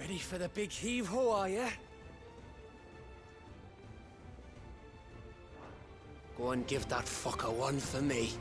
Ready for the big heave-ho, are ya? Go and give that fucker one for me.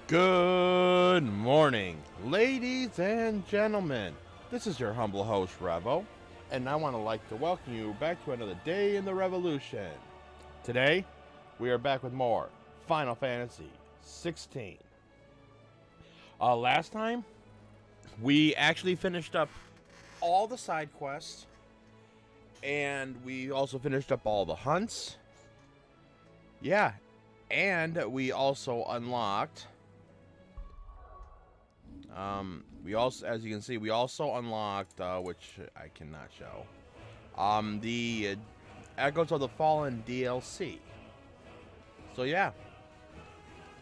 Good morning, ladies and gentlemen. This is your humble host, Revo, and I want to welcome you back to another day in the revolution. Today, we are back with more Final Fantasy XVI. Last time, we actually finished up all the side quests, and we also finished up all the hunts. Yeah, and we also unlocked... as you can see, we also unlocked, which I cannot show, the Echoes of the Fallen DLC. So yeah,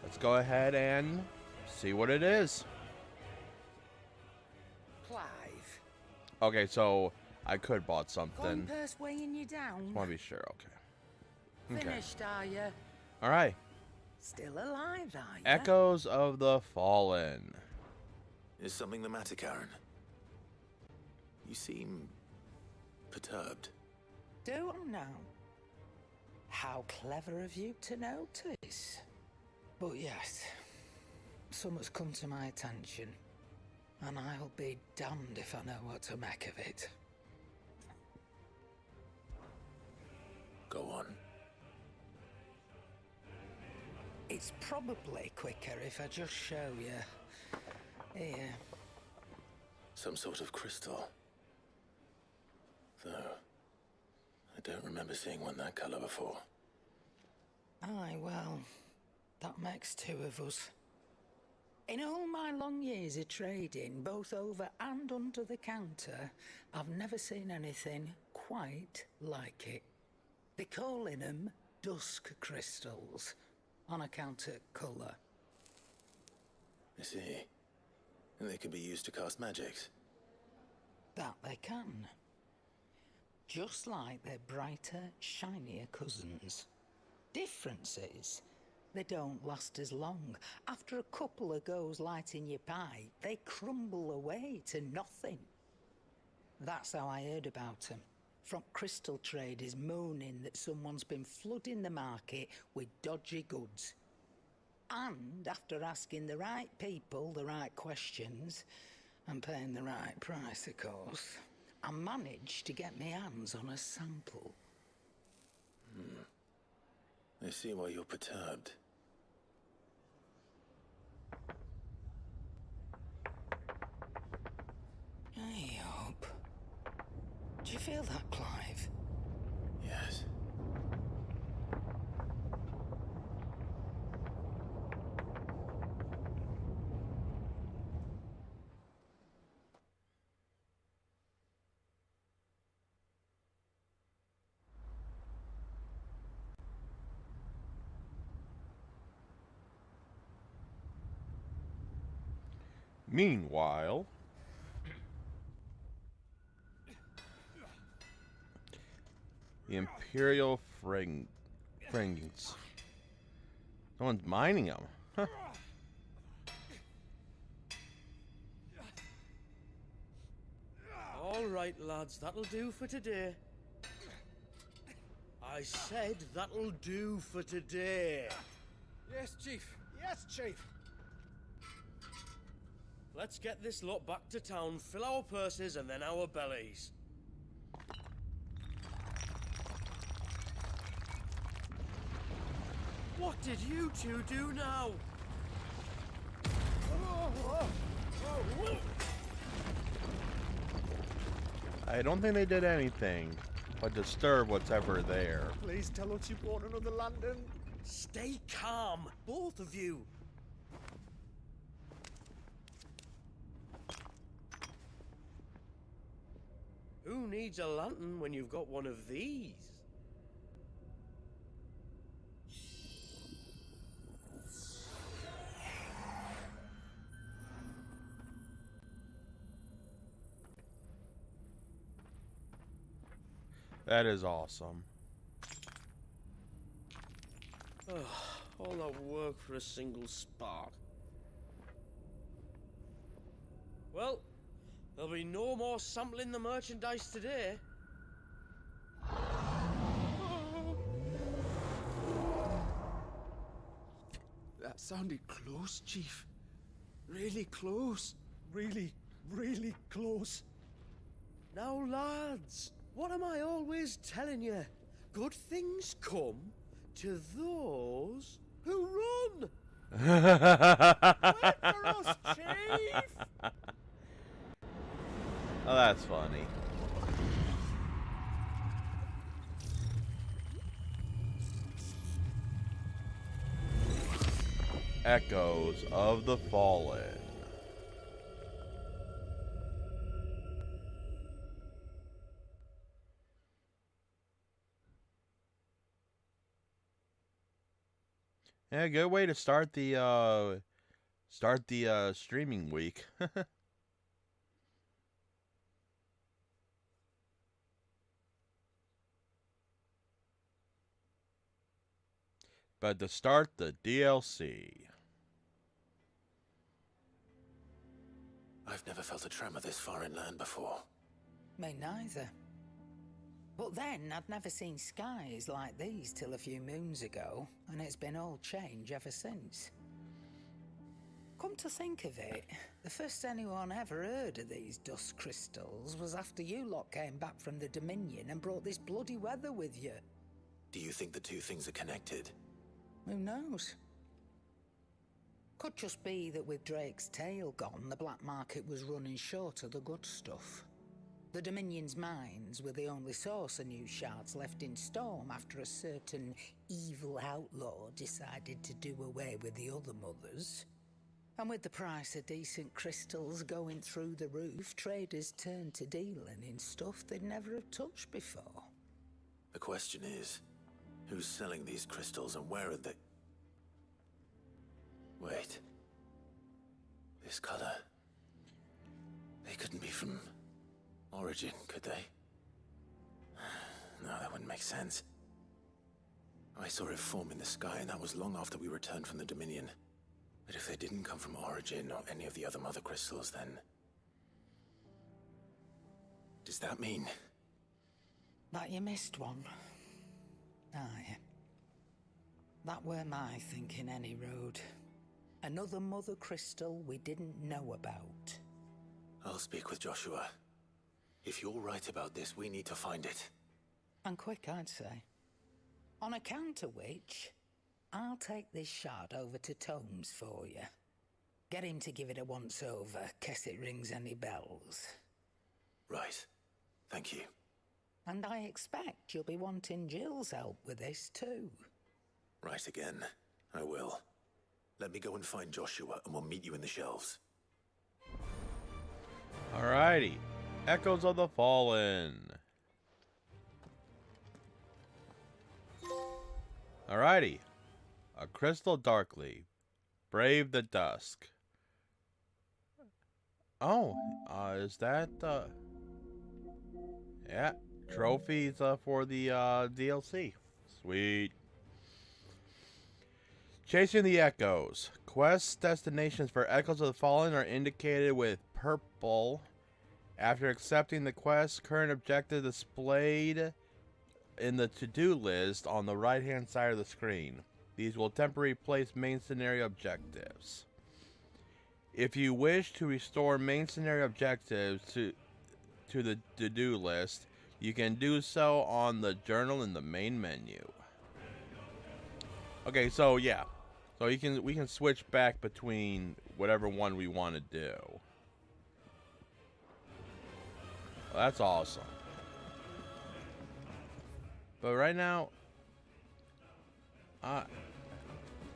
let's go ahead and see what it is. Clive. Okay, so I could bought something. Purse weighing you down. Just want to be sure. Okay. Finished, are you? All right. Still alive, are you? Echoes of the Fallen. Is something the matter, Karen? You seem perturbed. Do I now? How clever of you to notice. But yes, something's come to my attention, and I'll be damned if I know what to make of it. Go on. It's probably quicker if I just show you. Here. Some sort of crystal. Though, I don't remember seeing one that color before. Aye, well, that makes two of us. In all my long years of trading, both over and under the counter, I've never seen anything quite like it. They're calling them dusk crystals, on account of colour. I see. And they can be used to cast magics. That they can. Just like their brighter, shinier cousins. Difference is, they don't last as long. After a couple of goes lighting your pipe, they crumble away to nothing. That's how I heard about them. From crystal traders moaning that someone's been flooding the market with dodgy goods. And after asking the right people the right questions, and paying the right price, of course, I managed to get my hands on a sample. I see why you're perturbed. I hope. Do you feel that, Clive? Yes. Meanwhile, the Imperial Fragments. Someone's mining them. Huh. All right, lads, that'll do for today. I said that'll do for today. Yes, Chief. Yes, Chief. Let's get this lot back to town, fill our purses and then our bellies. What did you two do now? I don't think they did anything but disturb what's ever there. Please tell us you bought another London. Stay calm, both of you. Who needs a lantern when you've got one of these? That is awesome. All that work for a single spark. Well, there'll be no more sampling the merchandise today. That sounded close, Chief. Really close. Really, really close. Now, lads, what am I always telling you? Good things come to those who run. Wait for us, Chief! Oh, that's funny. Echoes of the Fallen. Yeah, good way to start the streaming week. But to start the DLC. I've never felt a tremor this far inland before. Me neither. But then I'd never seen skies like these till a few moons ago, and it's been all change ever since. Come to think of it, the first anyone ever heard of these dust crystals was after you lot came back from the Dominion and brought this bloody weather with you. Do you think the two things are connected? Who knows? Could just be that with Drake's tail gone, the black market was running short of the good stuff. The Dominion's mines were the only source of new shards left in Storm after a certain evil outlaw decided to do away with the other mothers. And with the price of decent crystals going through the roof, traders turned to dealing in stuff they'd never have touched before. The question is, who's selling these crystals and where are they? Wait. This color. They couldn't be from Origin, could they? No, that wouldn't make sense. I saw it form in the sky, and that was long after we returned from the Dominion. But if they didn't come from Origin or any of the other mother crystals, then... does that mean... That you missed one. Aye. That were my thinking, any road. Another mother crystal we didn't know about. I'll speak with Joshua. If you're right about this, we need to find it. And quick, I'd say. On account of which, I'll take this shard over to Tomes for you. Get him to give it a once-over, case it rings any bells. Right. Thank you. And I expect you'll be wanting Jill's help with this too. Right again. I will. Let me go and find Joshua, and we'll meet you in the shelves. Alrighty. Echoes of the Fallen. Alrighty. A crystal darkly. Brave the dusk. Oh, is that, yeah, trophies for the DLC. Sweet. Chasing the Echoes. Quest destinations for Echoes of the Fallen are indicated with purple. After accepting the quest, current objective displayed in the to-do list on the right-hand side of the screen. These will temporarily replace main scenario objectives. If you wish to restore main scenario objectives to the to-do list, you can do so on the journal in the main menu. Okay, so yeah. So we can switch back between whatever one we want to do. Well, that's awesome. But right now,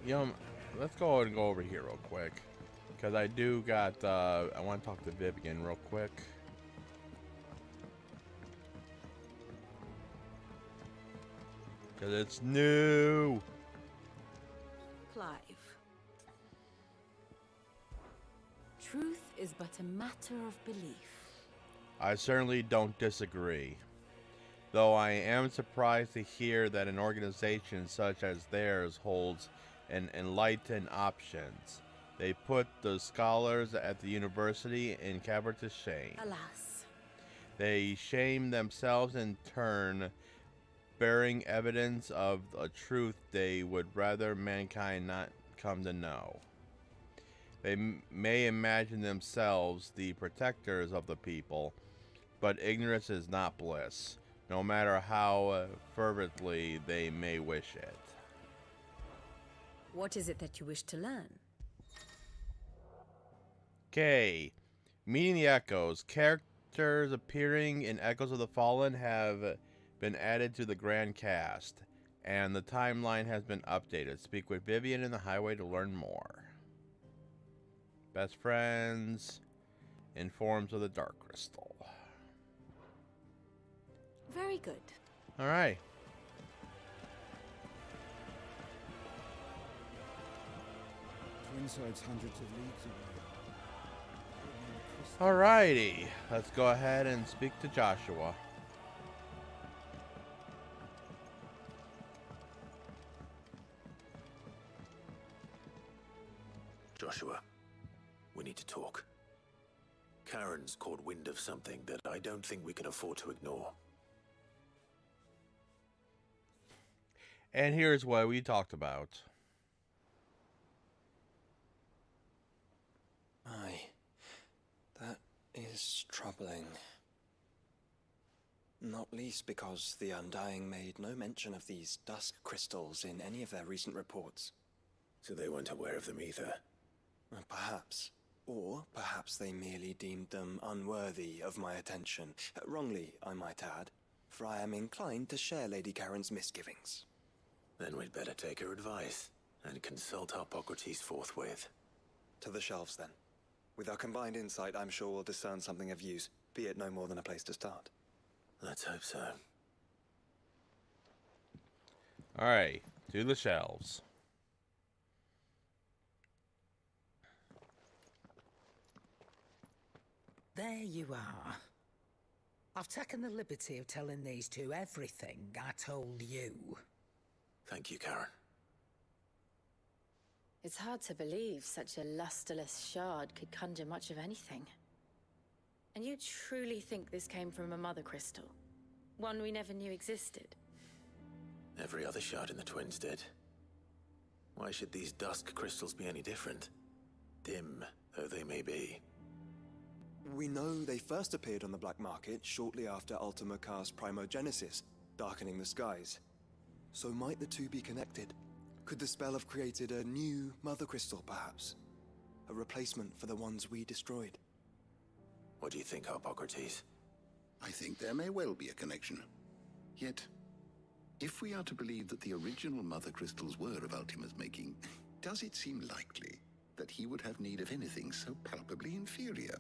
you know, let's go ahead and go over here real quick, because I do got, I want to talk to Vivian real quick. Because it's new. Clive. Truth is but a matter of belief. I certainly don't disagree. Though I am surprised to hear that an organization such as theirs holds an enlightened options. They put the scholars at the university in cavern to shame. Alas. They shame themselves in turn, bearing evidence of a truth they would rather mankind not come to know. They may imagine themselves the protectors of the people, but ignorance is not bliss, no matter how fervently they may wish it. What is it that you wish to learn? Okay, meeting the Echoes. Characters appearing in Echoes of the Fallen have been added to the grand cast, and the timeline has been updated. Speak with Vivian in the highway to learn more. Best friends in forms of the Dark Crystal. Very good. All right. Twinside's hundreds of leagues away. Alrighty, let's go ahead and speak to Joshua. Joshua, we need to talk. Karen's caught wind of something that I don't think we can afford to ignore. And here's what we talked about. Aye, that is troubling. Not least because the Undying made no mention of these dusk crystals in any of their recent reports. So they weren't aware of them either. Perhaps. Or perhaps they merely deemed them unworthy of my attention. Wrongly, I might add, for I am inclined to share Lady Karen's misgivings. Then we'd better take her advice and consult Hippocrates forthwith. To the shelves, then. With our combined insight, I'm sure we'll discern something of use, be it no more than a place to start. Let's hope so. Alright, to the shelves. There you are. I've taken the liberty of telling these two everything I told you. Thank you, Karen. It's hard to believe such a lusterless shard could conjure much of anything. And you truly think this came from a mother crystal? One we never knew existed? Every other shard in the Twins did. Why should these dusk crystals be any different? Dim though they may be. We know they first appeared on the black market shortly after Ultima cast Primogenesis, darkening the skies. So might the two be connected? Could the spell have created a new mother crystal, perhaps? A replacement for the ones we destroyed? What do you think, Hippocrates? I think there may well be a connection. Yet, if we are to believe that the original mother crystals were of Ultima's making, does it seem likely that he would have need of anything so palpably inferior?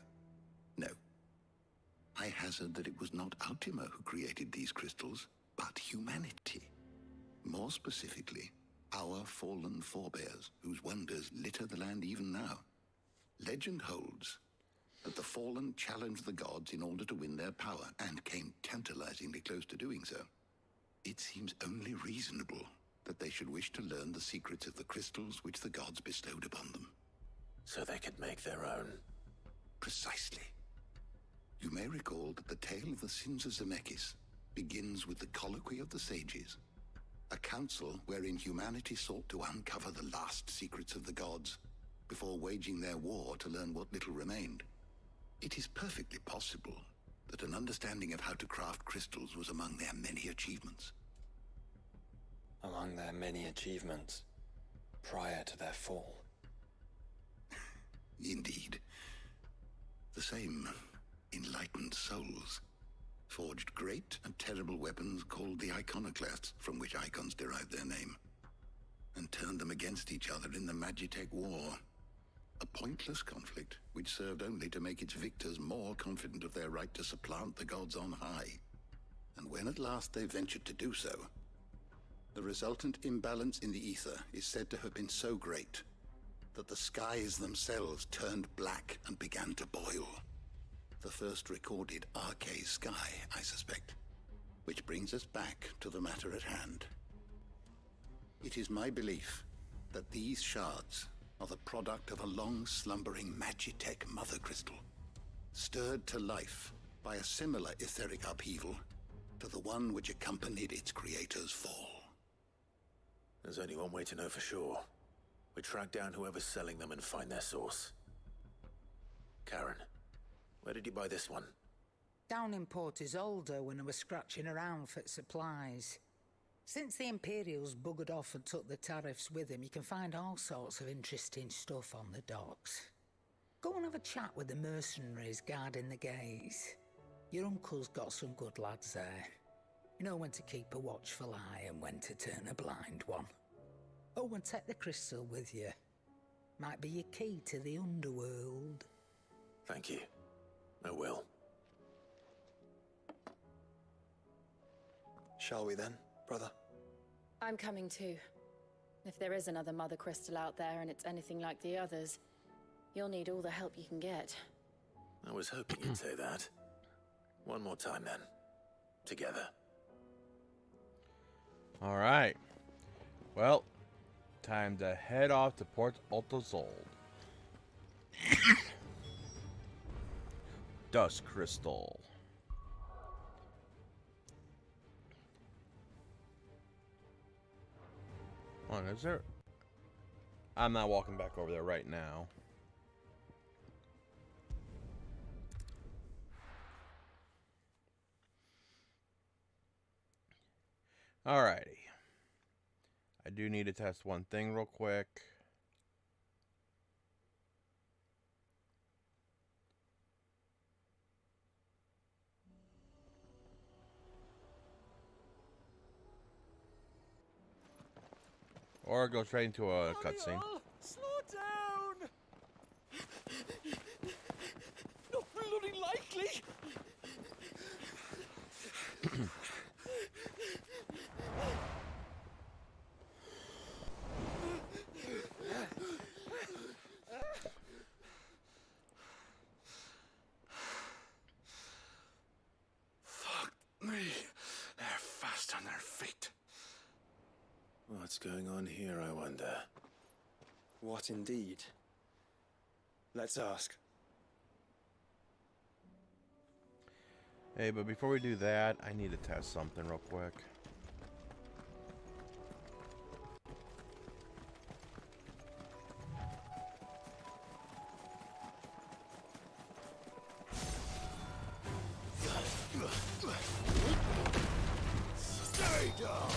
No. I hazard that it was not Ultima who created these crystals, but humanity. More specifically, our fallen forebears, whose wonders litter the land even now. Legend holds that the fallen challenged the gods in order to win their power, and came tantalizingly close to doing so. It seems only reasonable that they should wish to learn the secrets of the crystals which the gods bestowed upon them. So they could make their own. Precisely. You may recall that the tale of the sins of Zemeckis begins with the colloquy of the sages, a council wherein humanity sought to uncover the last secrets of the gods before waging their war to learn what little remained. It is perfectly possible that an understanding of how to craft crystals was among their many achievements. Among their many achievements, prior to their fall. Indeed. The same enlightened souls forged great and terrible weapons called the iconoclasts, from which icons derived their name, and turned them against each other in the Magitech War. A pointless conflict which served only to make its victors more confident of their right to supplant the gods on high. And when at last they ventured to do so, the resultant imbalance in the ether is said to have been so great that the skies themselves turned black and began to boil. The first recorded Arcade sky, I suspect. Which brings us back to the matter at hand. It is my belief that these shards are the product of a long-slumbering Magitech mother crystal, stirred to life by a similar etheric upheaval to the one which accompanied its creator's fall. There's only one way to know for sure. We track down whoever's selling them and find their source. Karen, where did you buy this one? Down in Port Isolde when I was scratching around for supplies. Since the Imperials buggered off and took the tariffs with them, you can find all sorts of interesting stuff on the docks. Go and have a chat with the mercenaries guarding the gates. Your uncle's got some good lads there. You know when to keep a watchful eye and when to turn a blind one. Oh, and take the crystal with you. Might be your key to the underworld. Thank you. I will. Shall we then, brother? I'm coming too. If there is another Mother Crystal out there and it's anything like the others, you'll need all the help you can get. I was hoping you'd say that. One more time then. Together. All right. Well, time to head off to Port Isolde. Dust crystal. Hold on, is there? I'm not walking back over there right now. Alrighty. I do need to test one thing real quick. Or go straight into a cutscene. Slow down! Not bloody likely! Fuck me. They're fast on their feet. What's going on here, I wonder? What indeed? Let's ask. Hey, but before we do that, I need to test something real quick. Stay down!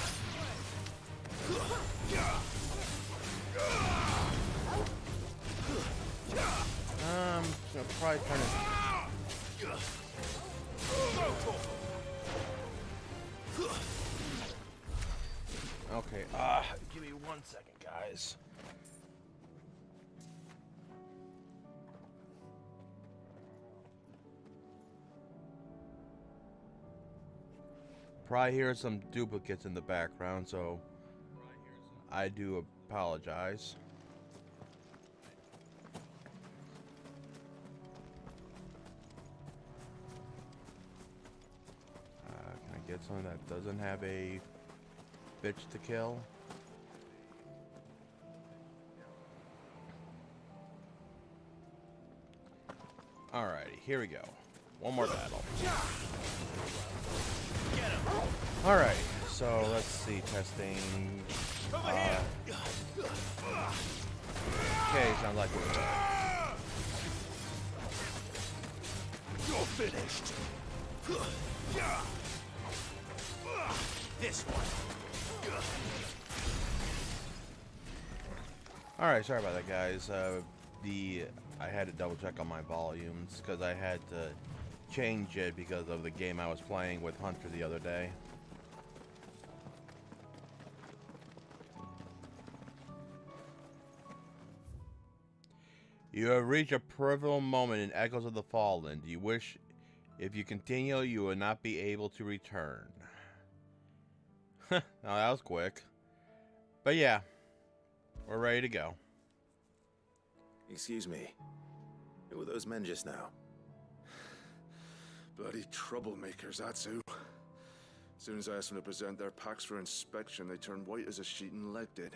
I'll probably turn it. Okay, give me 1 second, guys. Probably hear some duplicates in the background, so I do apologize. Can I get something that doesn't have a bitch to kill? Alrighty, here we go. One more battle. Alright, so let's see, testing. Okay, sounds like we're done. You're finished. This one. Alright, sorry about that, guys. I had to double check on my volumes because I had to change it because of the game I was playing with Hunter the other day. You have reached a pivotal moment in Echoes of the Fallen. Do you wish, if you continue, you will not be able to return? Now that was quick. But yeah, we're ready to go. Excuse me. Who were those men just now? Bloody troublemakers, that's who. As soon as I asked them to present their packs for inspection, they turned white as a sheet and legged it.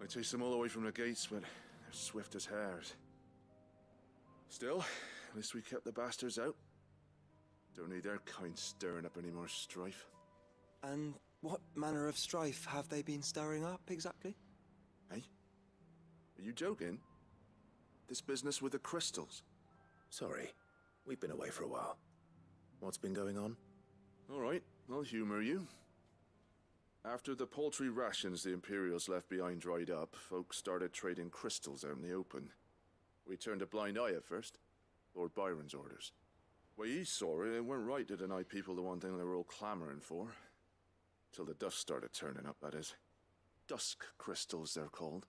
I chased them all away from the gates, but they're swift as hares. Still, at least we kept the bastards out. Don't need their kind stirring up any more strife. And what manner of strife have they been stirring up, exactly? Hey? Are you joking? This business with the crystals? Sorry, we've been away for a while. What's been going on? All right, I'll humor you. After the paltry rations the Imperials left behind dried up, folks started trading crystals out in the open. We turned a blind eye at first. Lord Byron's orders. Way he saw it, it weren't right to deny people the one thing they were all clamoring for. Till the dust started turning up, that is. Dusk crystals, they're called.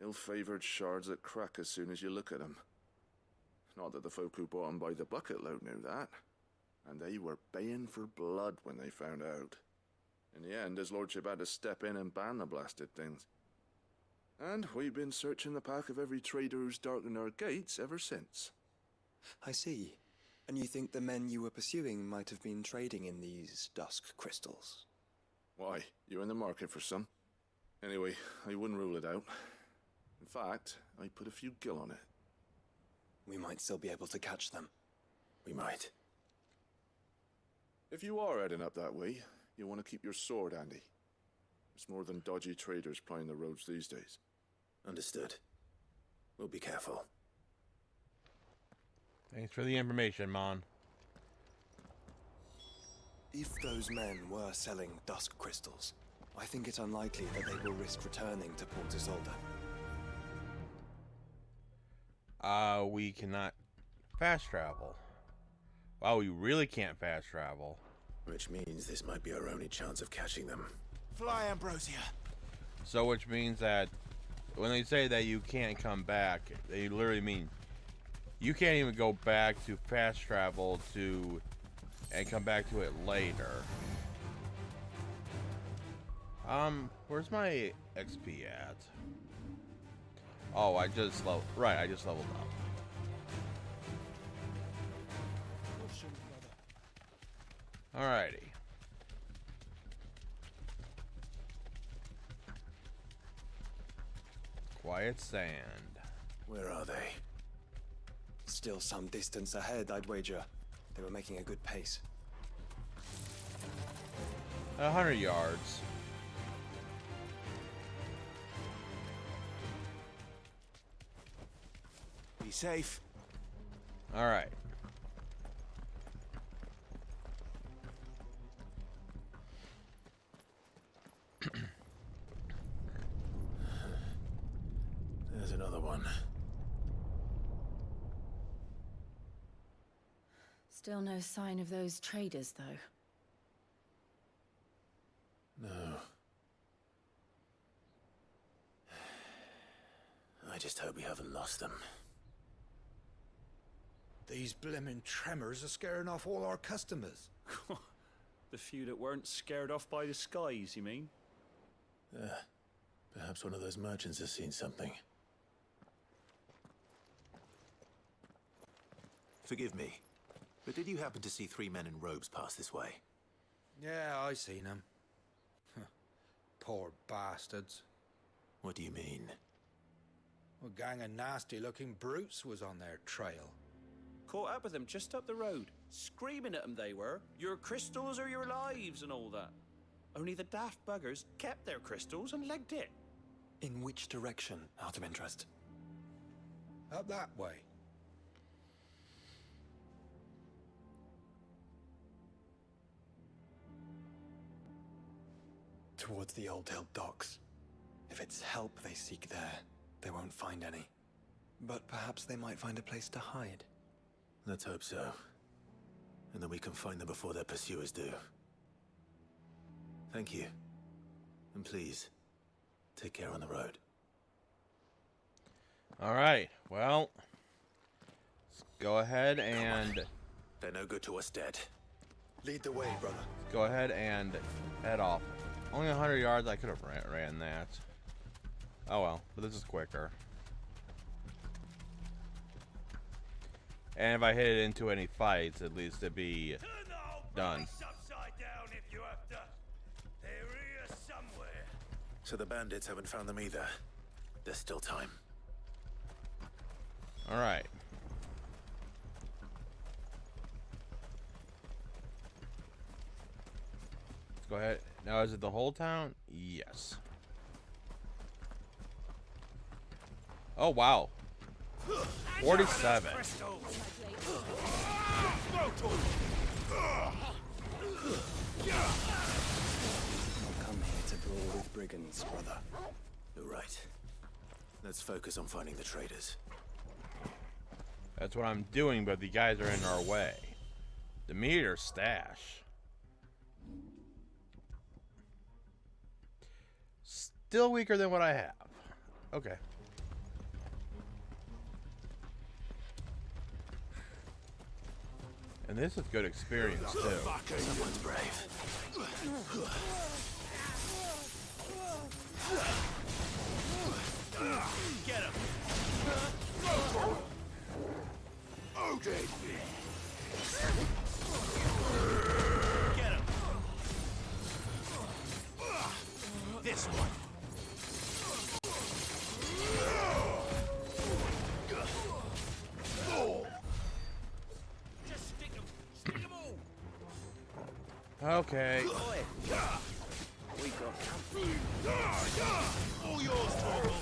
Ill-favored shards that crack as soon as you look at them. Not that the folk who bought them by the bucket load knew that. And they were baying for blood when they found out. In the end, his lordship had to step in and ban the blasted things. And we've been searching the pack of every trader who's darkened our gates ever since. I see. And you think the men you were pursuing might have been trading in these dusk crystals? Why, you're in the market for some. Anyway, I wouldn't rule it out. In fact, I put a few gil on it. We might still be able to catch them. We might. If you are heading up that way, you want to keep your sword handy. There's more than dodgy traders plying the roads these days. Understood. We'll be careful. Thanks for the information, Mon. If those men were selling dusk crystals, I think it's unlikely that they will risk returning to Port Isolde. We cannot fast travel. Wow, we really can't fast travel. Which means this might be our only chance of catching them. Fly, Ambrosia. So, which means that when they say that you can't come back, they literally mean you can't even go back to fast travel to and come back to it later. Where's my XP at? Oh, I just leveled up. Alrighty. Quiet Sand. Where are they? Still some distance ahead, I'd wager. They were making a good pace. 100 yards. Be safe. Alright. There's another one. Still no sign of those traders, though. No. I just hope we haven't lost them. These blimmin' tremors are scaring off all our customers. The few that weren't scared off by the skies, you mean? Perhaps one of those merchants has seen something. Forgive me, but did you happen to see 3 men in robes pass this way? Yeah, I seen them. Poor bastards. What do you mean? A gang of nasty-looking brutes was on their trail. Caught up with them just up the road. Screaming at them they were. Your crystals or your lives and all that. Only the daft buggers kept their crystals and legged it. In which direction, out of interest? Up that way. Towards the Old Hill docks. If it's help they seek there, they won't find any. But perhaps they might find a place to hide. Let's hope so. And then we can find them before their pursuers do. Thank you. And please, take care on the road. Alright, well, let's go ahead and... They're no good to us dead. Lead the way, brother. Go ahead and head off. Only 100 yards, I could have ran that. Oh well, but this is quicker. And if I hit it into any fights, at least it'd be done. So the bandits haven't found them either. There's still time. Alright. Let's go ahead. Now, is it the whole town? Yes. Oh, wow. 47. Come here to brawl with brigands, brother. You're right. Let's focus on finding the traitors. That's what I'm doing, but the guys are in our way. The meter stash. Still weaker than what I have. Okay. And this is good experience, too. Someone's brave. Get him! Okay. Get him! This one. Just stick him! Stick him all! Okay. We got something. All yours, Torgal.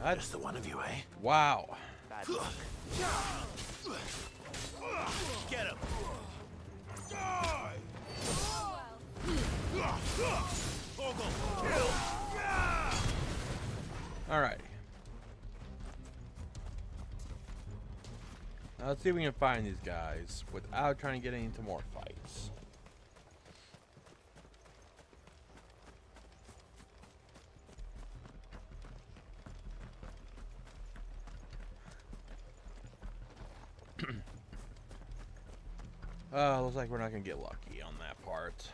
That's Just the one of you, eh? wow. Bad luck. Get him! Alright. Now let's see if we can find these guys without trying to get into more fights. Looks like we're not gonna get lucky on that part.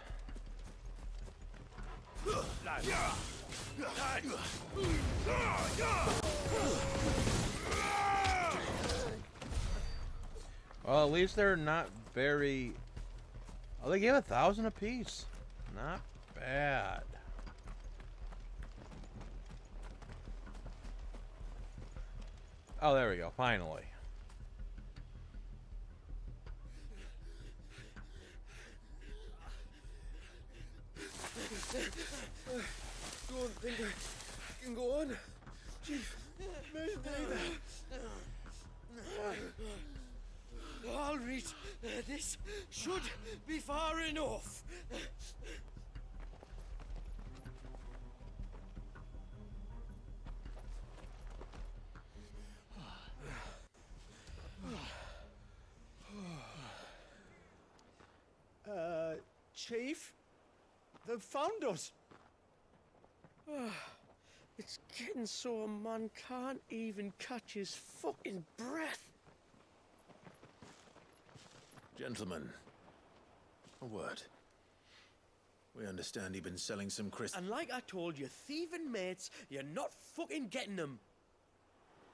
Well, at least they're not very... Oh, they gave 1,000 apiece. Not bad. Oh, there we go. Finally. Don't think I can go on. Chief, neither. I'll read. This should be far enough. Chief? They've found us. It's getting so a man can't even catch his fucking breath. Gentlemen, a word. We understand you've been selling some And like I told your thieving mates, you're not fucking getting them.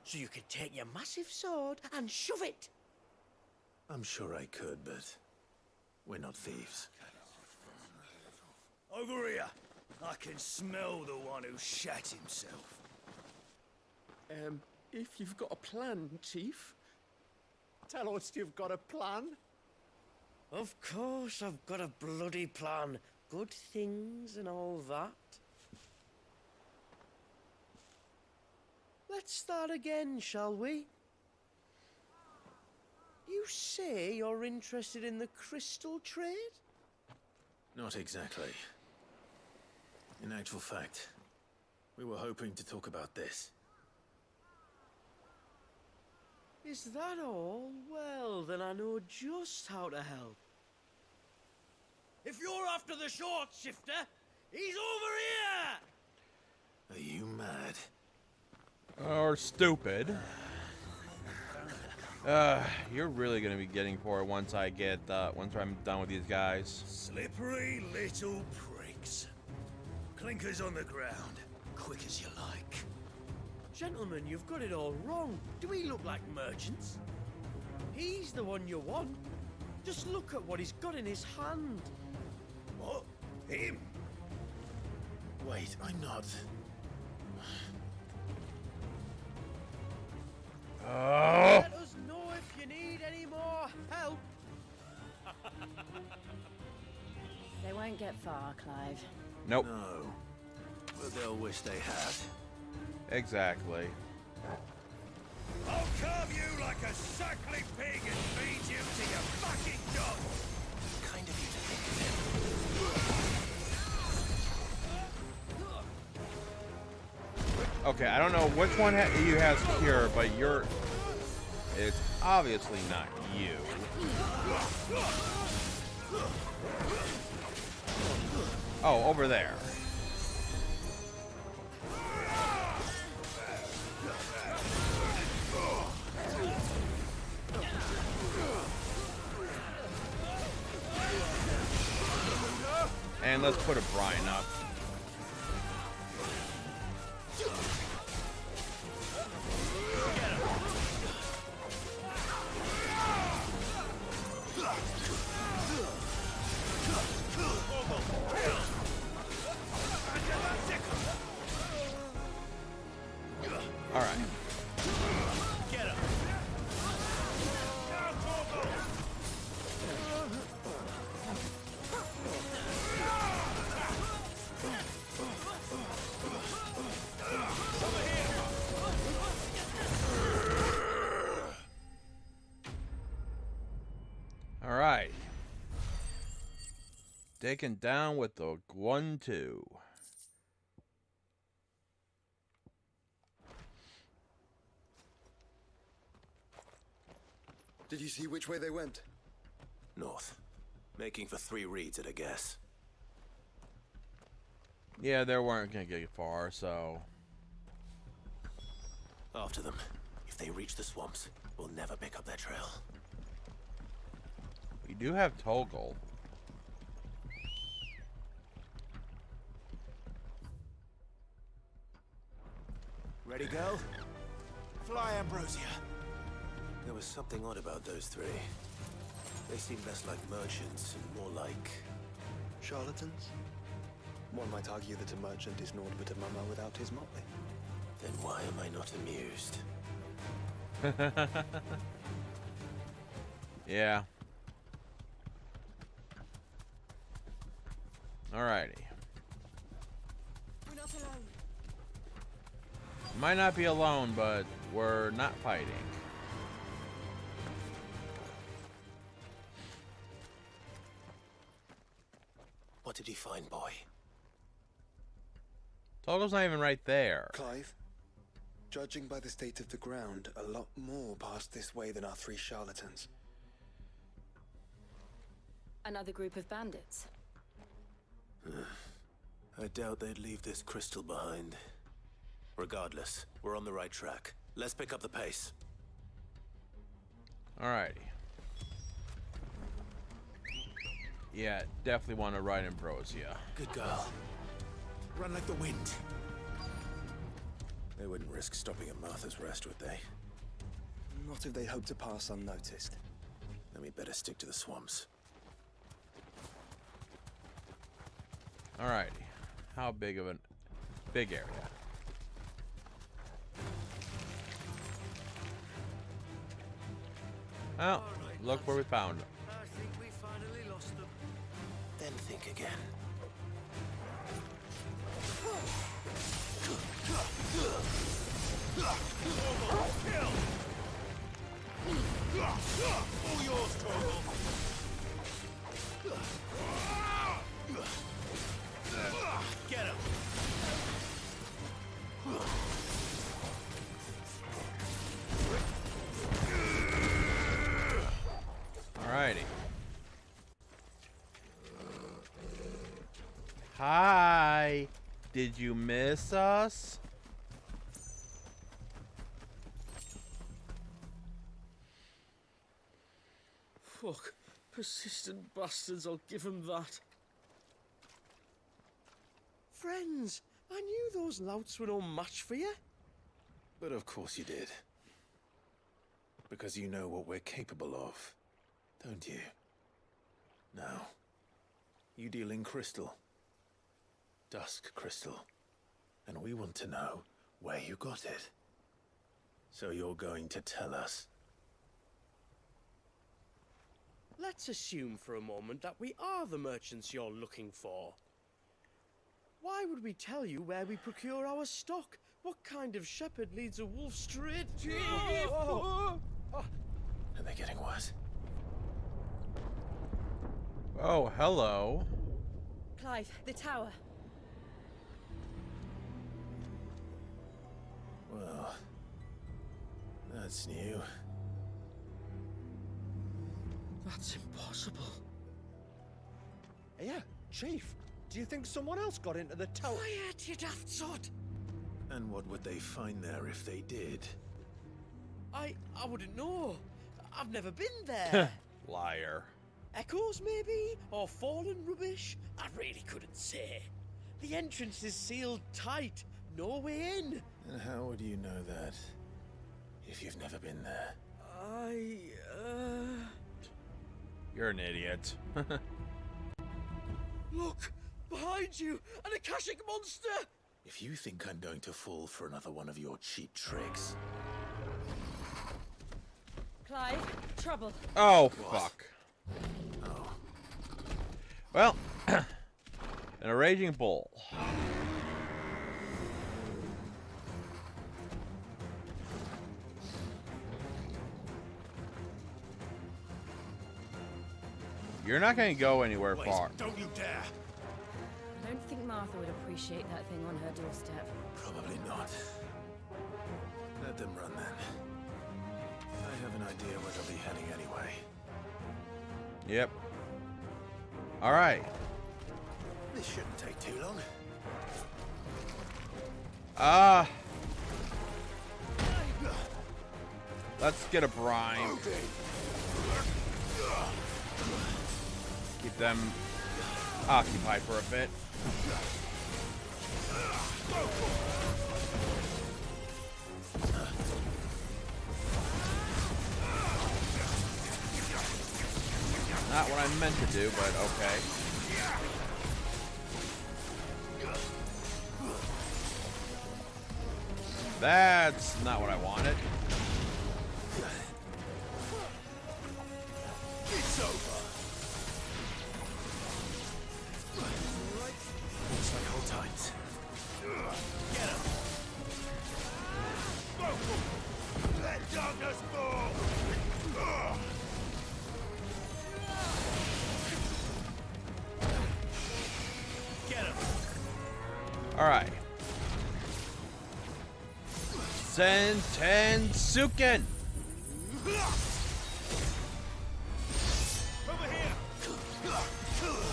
So you can take your massive sword and shove it. I'm sure I could, but we're not thieves. Over here. I can smell the one who shat himself. If you've got a plan, Chief. Tell us you've got a plan. Of course I've got a bloody plan. Good things and all that. Let's start again, shall we? You say you're interested in the crystal trade? Not exactly. In actual fact, we were hoping to talk about this. Is that all? Well, then I know just how to help. If you're after the short shifter, he's over here! Are you mad? Or stupid. You're really gonna be getting for it once I get, once I'm done with these guys. Slippery little pricks. Clinkers on the ground, quick as you like. Gentlemen, you've got it all wrong. Do we look like merchants? He's the one you want. Just look at what he's got in his hand. What? Him? Wait, I'm not. Let us know if you need any more help. They won't get far, Clive. Nope. No. But they'll wish they had. Exactly. I'll carve you like a suckling pig and feed you to your fucking dog. Kind of you to think of him. Okay, I don't know which one you has cure, but it's obviously not you. Oh, over there. And let's put a Brian up. All right. Get him. All right. Taken down with the 1-2. Did you see which way they went? North. Making for 3 reads at a guess. Yeah, they weren't gonna get far, so After them. If they reach the swamps, we'll never pick up their trail. we do have Toggle. Ready, go? Fly, Ambrosia. There was something odd about those 3. They seemed less like merchants and more like... Charlatans? One might argue that a merchant is naught but a mummer without his motley. Then why am I not amused? Yeah. Alrighty. We're not alone. Might not be alone, but we're not fighting. What did he find, boy? Toggle's not even right there. Clive, judging by the state of the ground, a lot more passed this way than our 3 charlatans. Another group of bandits. I doubt they'd leave this crystal behind. Regardless, we're on the right track. Let's pick up the pace. Alrighty. Yeah, definitely want to ride Ambrosia. Good girl. Run like the wind. They wouldn't risk stopping at Martha's Rest, would they? Not if they hope to pass unnoticed. Then we better stick to the swamps. Alrighty. How big of a big area? Oh, look where we found them. I think we finally lost them. Then think again. All yours, Torgal. Get him. Alrighty. Hi. Did you miss us? Fuck. Persistent bastards, I'll give them that. Friends, I knew those louts were no match for you. But of course you did. Because you know what we're capable of, don't you? Now, you deal in crystal. Dusk crystal. And we want to know where you got it. So you're going to tell us? Let's assume for a moment that we are the merchants you're looking for. Why would we tell you where we procure our stock? What kind of shepherd leads a wolf straight? Are they getting worse? Oh, hello. Clive, the tower. Well, that's new. That's impossible. Yeah, Chief. Do you think someone else got into the tower? Quiet, you daft sod! And what would they find there if they did? I wouldn't know. I've never been there. Liar. Echoes, maybe? Or fallen rubbish? I really couldn't say. The entrance is sealed tight. No way in. And how would you know that if you've never been there? You're an idiot. Look! Behind you! An Akashic monster! If you think I'm going to fall for another one of your cheap tricks... Clive, trouble. Oh, What? fuck. Oh. Well, and a raging bull. You're not going to go anywhere Wait, far. don't you dare! I don't think Martha would appreciate that thing on her doorstep. Probably not. Let them run then. I have an idea where they'll be heading anyway. Yep. All right. This shouldn't take too long. Let's get a brine. Keep them occupied for a bit. Not what I meant to do, but okay. That's not what I wanted. It's over! Looks like hold tight. Get him! Let darkness fall! Get him! All right. Sentensuken. Over here! Kill!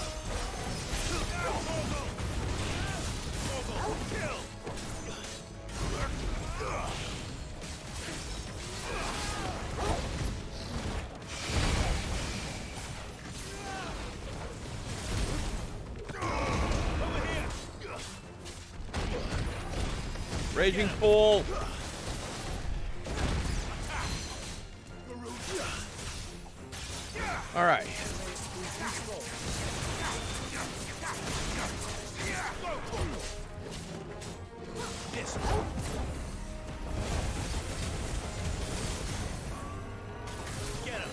Raging Bull. All right. Yes. Get him!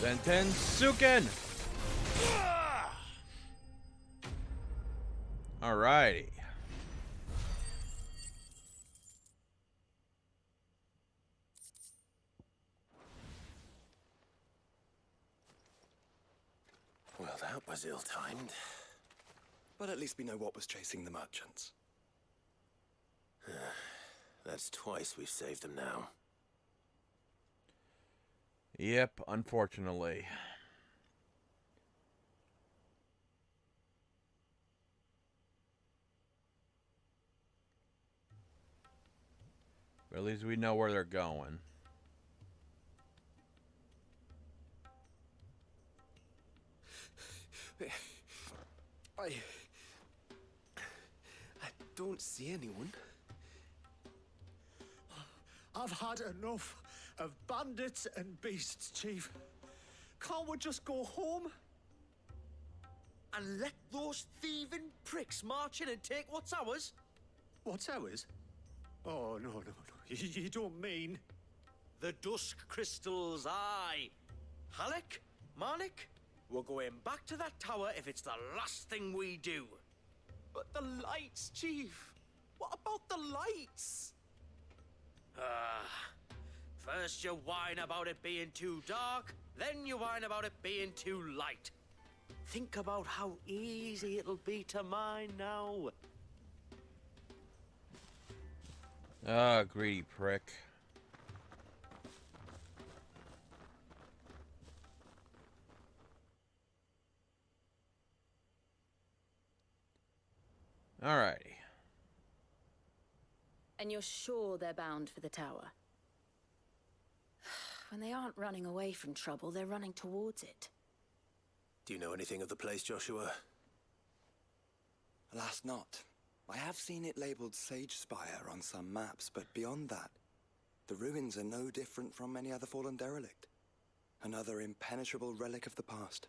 Sentensuken. All righty. Well, that was ill-timed. But at least we know what was chasing the merchants. That's twice we've saved them now. Yep, unfortunately. But at least we know where they're going. I don't see anyone. I've had enough of bandits and beasts, Chief. Can't we just go home? and let those thieving pricks march in and take what's ours? What's ours? Oh, no. You don't mean... The Dusk Crystals, aye. Halleck? Marnik? We're going back to that tower if it's the last thing we do. But the lights, Chief. What about the lights? First you whine about it being too dark, then you whine about it being too light. Think about how easy it'll be to mine now. Ah, greedy prick. Alrighty. And you're sure they're bound for the tower? When they aren't running away from trouble, they're running towards it. Do you know anything of the place, Joshua? Alas, not. I have seen it labeled Sage Spire on some maps, but beyond that, the ruins are no different from any other fallen derelict. Another impenetrable relic of the past.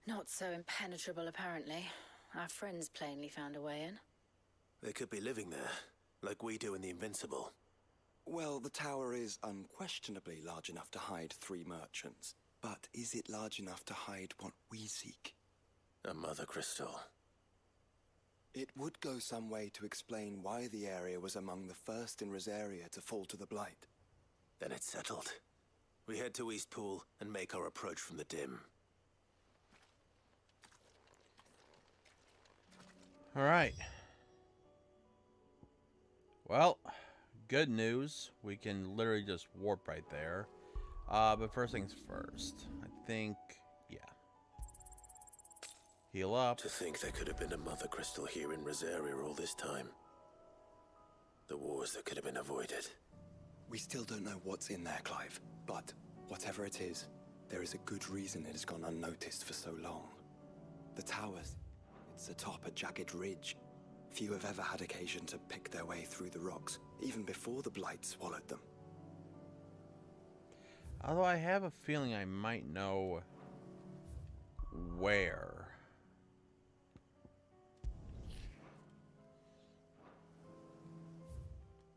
Not so impenetrable, apparently. Our friends plainly found a way in. They could be living there, like we do in the Invincible. Well, the tower is unquestionably large enough to hide 3 merchants. But is it large enough to hide what we seek? A Mother Crystal. It would go some way to explain why the area was among the first in Rosaria to fall to the Blight. Then it's settled. We head to Eastpool and make our approach from the dim. Alright. Well, good news. We can literally just warp right there. But first things first. I think, yeah. Heal up. To think there could have been a Mother Crystal here in Rosaria all this time. The wars that could have been avoided. We still don't know what's in there, Clive. But whatever it is, there is a good reason it has gone unnoticed for so long. The towers. It's atop a jagged ridge. Few have ever had occasion to pick their way through the rocks, even before the Blight swallowed them. Although I have a feeling I might know where.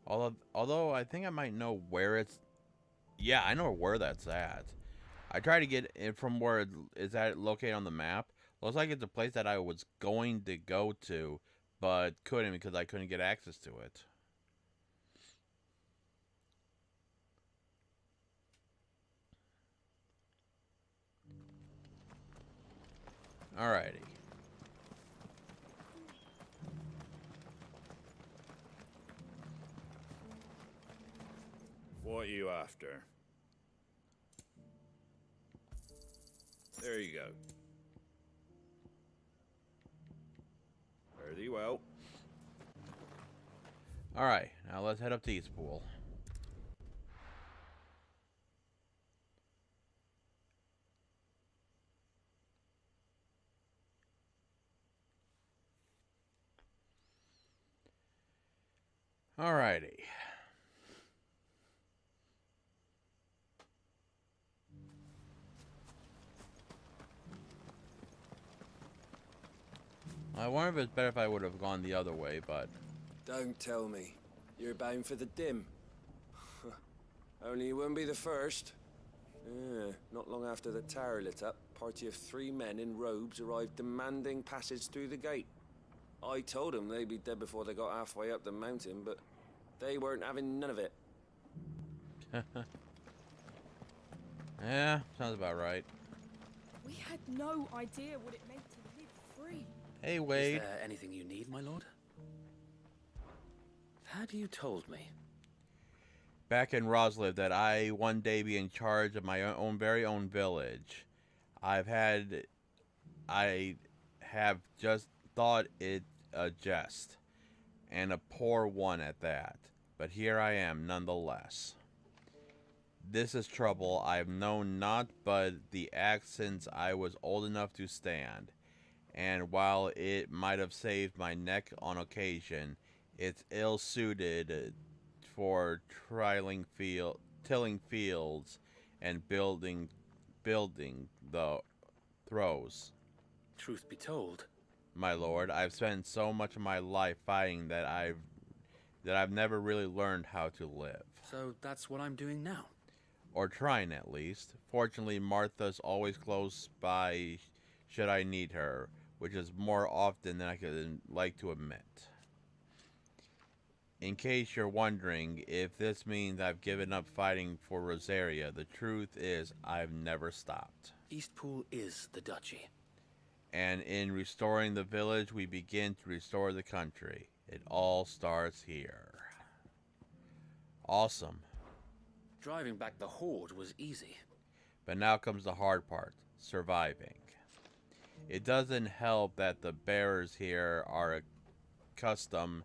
Although I think I might know where it's... Yeah, I know where that's at. I tried to get it from where it is at located on the map. Looks like it's a place that I was going to go to, but couldn't because I couldn't get access to it. Alrighty. What are you after? There you go. Fare thee well. Alright, now let's head up to Eastpool. Alrighty. I wonder if it's better if I would have gone the other way, but... Don't tell me. You're bound for the dim. Only you wouldn't be the first. Not long after the tower lit up, a party of 3 men in robes arrived demanding passage through the gate. I told them they'd be dead before they got halfway up the mountain, but they weren't having none of it. Yeah, sounds about right. We had no idea what it meant to live free. Hey, Wade. Is there anything you need, my lord? Had you told me? Back in Rosliv that I one day be in charge of my own very own village. I have just thought it a jest, and a poor one at that. But here I am nonetheless. This is trouble I've known not but the act since I was old enough to stand, and while it might have saved my neck on occasion, it's ill-suited for tilling fields and building the throws. truth be told. My lord, I've spent so much of my life fighting that I've never really learned how to live. So that's what I'm doing now. Or trying, at least. Fortunately, Martha's always close by should I need her, which is more often than I could like to admit. In case you're wondering if this means I've given up fighting for Rosaria, the truth is I've never stopped. Eastpool is the duchy. And in restoring the village, we begin to restore the country. It all starts here. Awesome. Driving back the Horde was easy. But now comes the hard part, surviving. It doesn't help that the bearers here are accustomed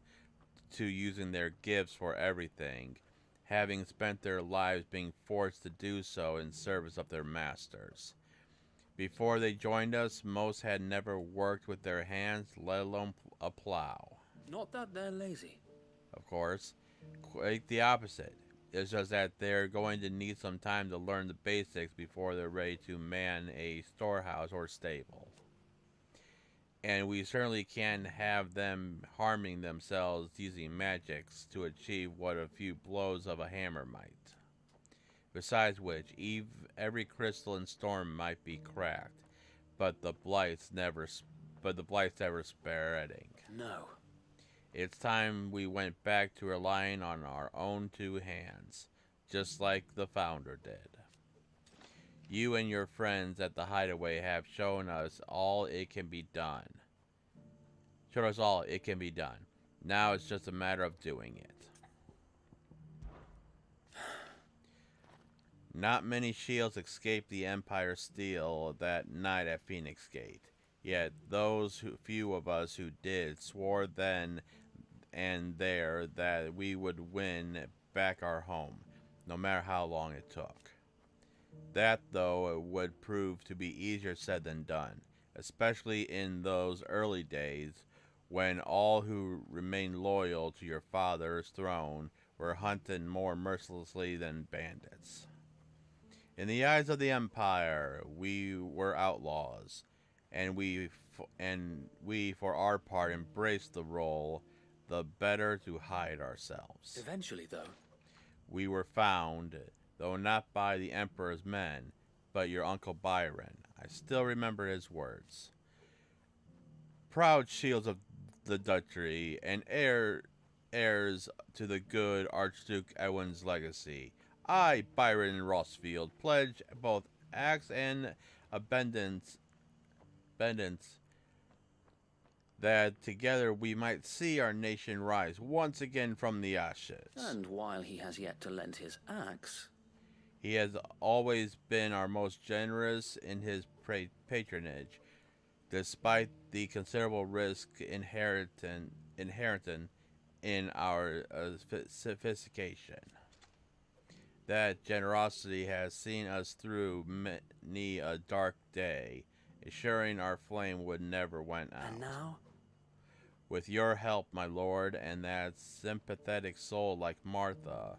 to using their gifts for everything, having spent their lives being forced to do so in service of their masters. Before they joined us, most had never worked with their hands, let alone a plow. Not that they're lazy. Of course. Quite the opposite. It's just that they're going to need some time to learn the basics before they're ready to man a storehouse or stable. And we certainly can't have them harming themselves using magics to achieve what a few blows of a hammer might. Besides which, every crystal in Storm might be cracked, but the blight's never spreading. No. It's time we went back to relying on our own two hands, just like the Founder did. You and your friends at the Hideaway have shown us all it can be done. Now it's just a matter of doing it. Not many shields escaped the Empire's steel that night at Phoenix Gate. Yet those few of us who did swore then and there that we would win back our home, no matter how long it took. That, though, would prove to be easier said than done, especially in those early days when all who remained loyal to your father's throne were hunted more mercilessly than bandits. In the eyes of the Empire, we were outlaws, and we for our part embraced the role, the better to hide ourselves. Eventually, though. We were found, though not by the Emperor's men, but your Uncle Byron. I still remember his words. Proud shields of the duchy, and heirs to the good Archduke Edwin's legacy, I, Byron Rossfield, pledge both acts and abundance that together we might see our nation rise once again from the ashes. And while he has yet to lend his axe, he has always been our most generous in his patronage, despite the considerable risk inherent in our sophistication. That generosity has seen us through many a dark day, assuring our flame would never went out. And now? With your help, my lord, and that sympathetic soul like Martha,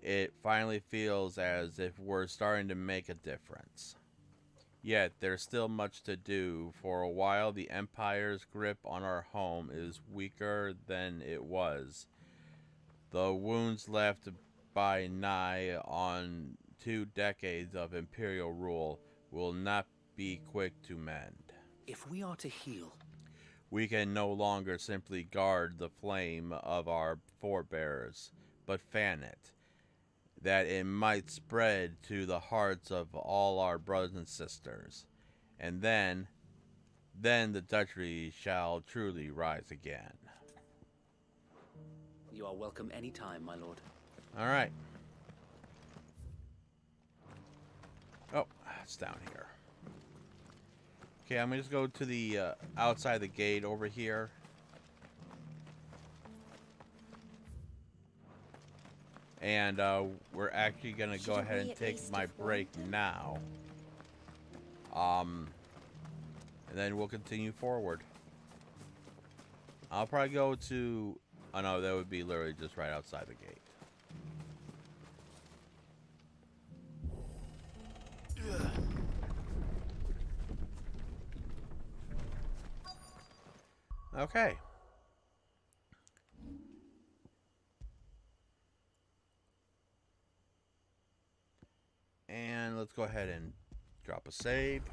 it finally feels as if we're starting to make a difference. Yet, there's still much to do. For a while, the Empire's grip on our home is weaker than it was. The wounds left by nigh on 2 decades of Imperial rule will not be quick to mend. If we are to heal, we can no longer simply guard the flame of our forebears, but fan it, that it might spread to the hearts of all our brothers and sisters. And then the duchy shall truly rise again. You are welcome any time, my lord. All right. Oh, it's down here. Okay, I'm gonna just go to the outside the gate over here. And we're actually gonna go ahead and take my break now. And then we'll continue forward. I'll probably go to... Oh no, that would be literally just right outside the gate. Okay. And let's go ahead and drop a save.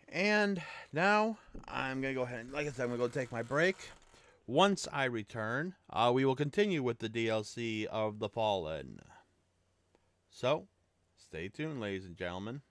And now I'm going to go ahead and, like I said, I'm going to go take my break. Once I return, we will continue with the DLC of The Fallen. So, stay tuned, ladies and gentlemen.